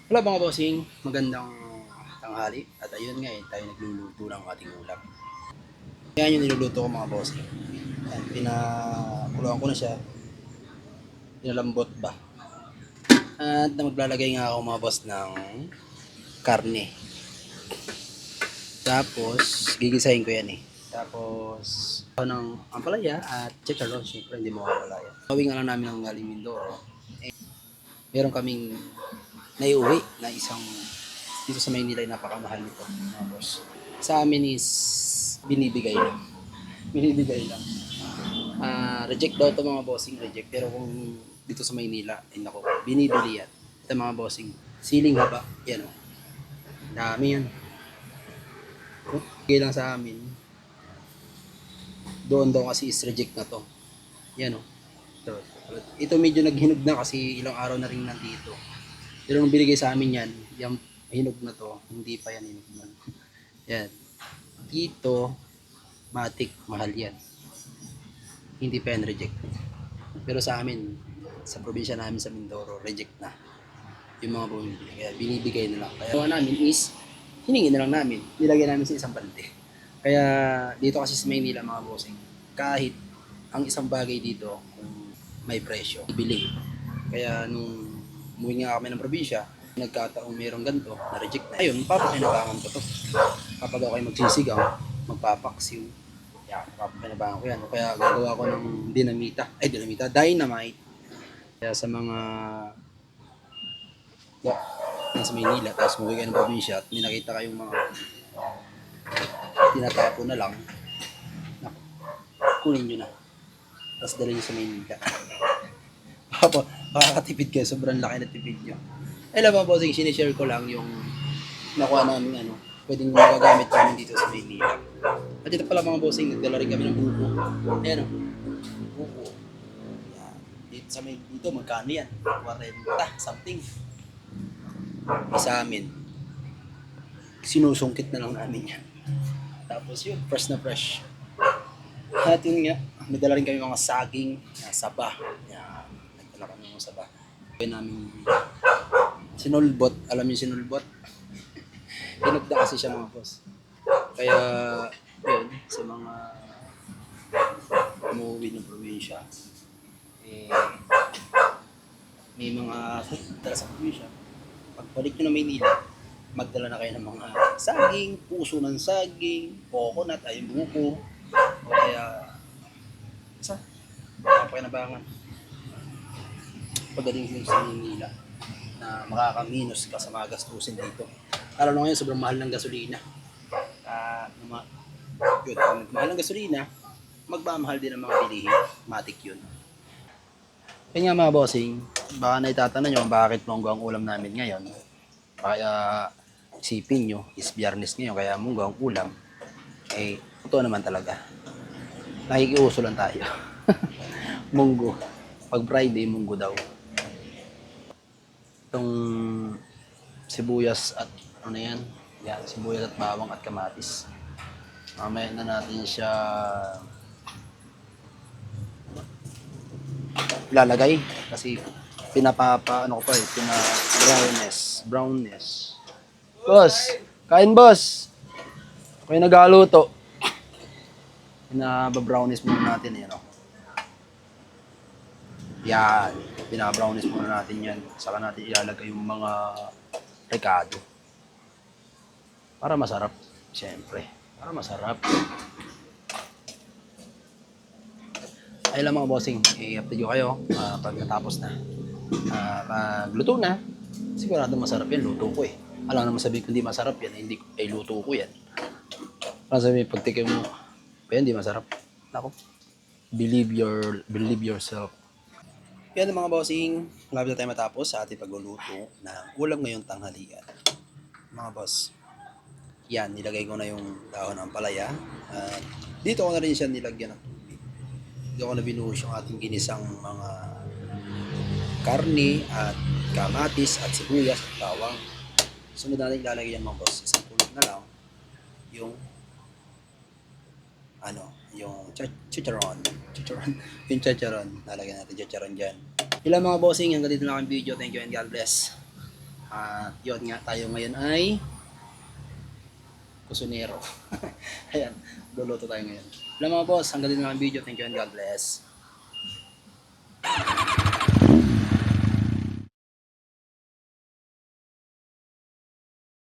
Hello mga bossing, magandang tanghali. At ayun nga tayo nagluluto ng ating ulam. Yan yung niluluto ko mga bossing. Yan, pinakuluan ko na siya, pinalambot ba. At maglalagay nga ako mga boss ng karne. Tapos, gigisahin ko yan eh. Tapos, ako ng ampalaya at chicharon, syempre hindi mawawala yan. Gawin nga lang namin ng galing Mindoro. Eh, meron kaming naiuwi na isang dito sa Maynila ay napakamahal nito mga boss. Sa amin is binibigay lang. Binibigay lang. Reject daw to mga bossing, reject. Pero kung dito sa Maynila, ay nako, binibili yan. Ito mga bossing. Siling haba. Yan o. Dami yan. Bigay lang sa amin. Doon daw kasi is reject na to. Yan o. Ito medyo naghinog na kasi ilang araw na rin nandito. Pero nung binigay sa amin yan, yung hinog na to, hindi pa yan hinog nun. Yan. Dito, matik, mahal yan. Hindi pa yan reject. Pero sa amin, sa probinsya namin sa Mindoro, reject na. Yung mga bumibili. Kaya binibigay na lang. Kaya gawa namin is, hiningi na lang namin. Nilagay namin sa isang balde. Kaya dito kasi sa Maynila mga bossing, kahit ang isang bagay dito, kung may presyo, bili. Kaya nung umuwi nga kami ng probinsya, nagkataong mayroong ganito, na-reject na. Ayun, papakinabangan ko to. Kapag ako ay magsisigaw, magpapaksiw, yeah, papakinabangan ko yan. Kaya gagawa ko ng dynamite. Kaya sa mga nasa Maynila, tapos umuwi kayo ng probinsya at may nakita kayong mga tinatapo na lang, naku, kunin nyo na. Tapos dala nyo sa Maynila. Makakatipid kayo, sobrang laki na tipid nyo. Alam mo bossing, sinishare ko lang yung nakuha namin pwedeng magagamit namin dito sa Maynila. At ito pala mga bossing, nagdala rin kami ng buko. Ayan o, buko. Yan. Dito magkano yan? 40 something. Sa amin, sinusungkit na lang namin yan. Tapos yun, fresh na fresh. At yun nga, may dala rin kami mga saging, saba. Yan, nagdala kami mga saba. Kaya namin sinulbot, alam niyo sinulbot? Hinugda kasi siya mga boss. Kaya, yun, sa mga umuwi ng probinsya, eh, may mga dala sa probinsya. Pagbalik nyo na Maynila, magdala na kayo ng mga saging, puso ng saging, coconut, ay buko, o kaya, pakinabangan. Pagdating din sa Maynila, na makakaminos ka sa mga gastusin dito. Lalo na ngayon, sobrang mahal ng gasolina. Yun, mahal ng gasolina, magmamahal din ang mga bilihin. Matik yun. Kaya nga mga bossing, baka naitatanong nyo bakit munggo ang ulam namin ngayon. Kaya isipin nyo, is Biyernes ngayon, kaya munggo ang ulam. Eh, totoo naman talaga. Nakikiuso lang tayo. Munggo. Pag Friday, munggo daw. Itong sibuyas at ano yan, sibuyas at bawang at kamatis. Mamaya na natin siya lalagay kasi pinapapa brownness. Boss, kain boss. Ako yung nag-aluto. Pinaba-brownies muna natin Yan, pinaba-brownies muna natin yan. Saka natin ilalagay yung mga rekado. Para masarap, siyempre. Para masarap. Ay lang mga bossing, i-update ko kayo pag natapos na. Pag luto na, sigurado masarap yan, luto ko eh. Alam naman sabihin ko hindi masarap yan, hindi luto ko yan. Alam sabihin, pag tikim mo, hindi masarap. Ako, believe yourself. Yan mga bossing, malapit na tayo matapos sa ating pagluluto ng ulam ngayong tanghalian. Mga boss, yan, nilagay ko na yung dahon ng palaya. At dito ko na rin siya nilagyan ng tubig. Dito ko na binuhos yung ating ginisang mga karne at kamatis at sibuyas at bawang. Sunod natin ilalagay yan mga boss. Isang pulot na lang yung yung chicharon. Yung chicharon. Lalagyan natin chicharon dyan. Ilang mga bossing, hanggang dito na aking video. Thank you and God bless. At yun nga, tayo ngayon ay kusunero. Ayan, luluto tayo ngayon. Wala mga boss, hanggang din ang video. Thank you and God bless.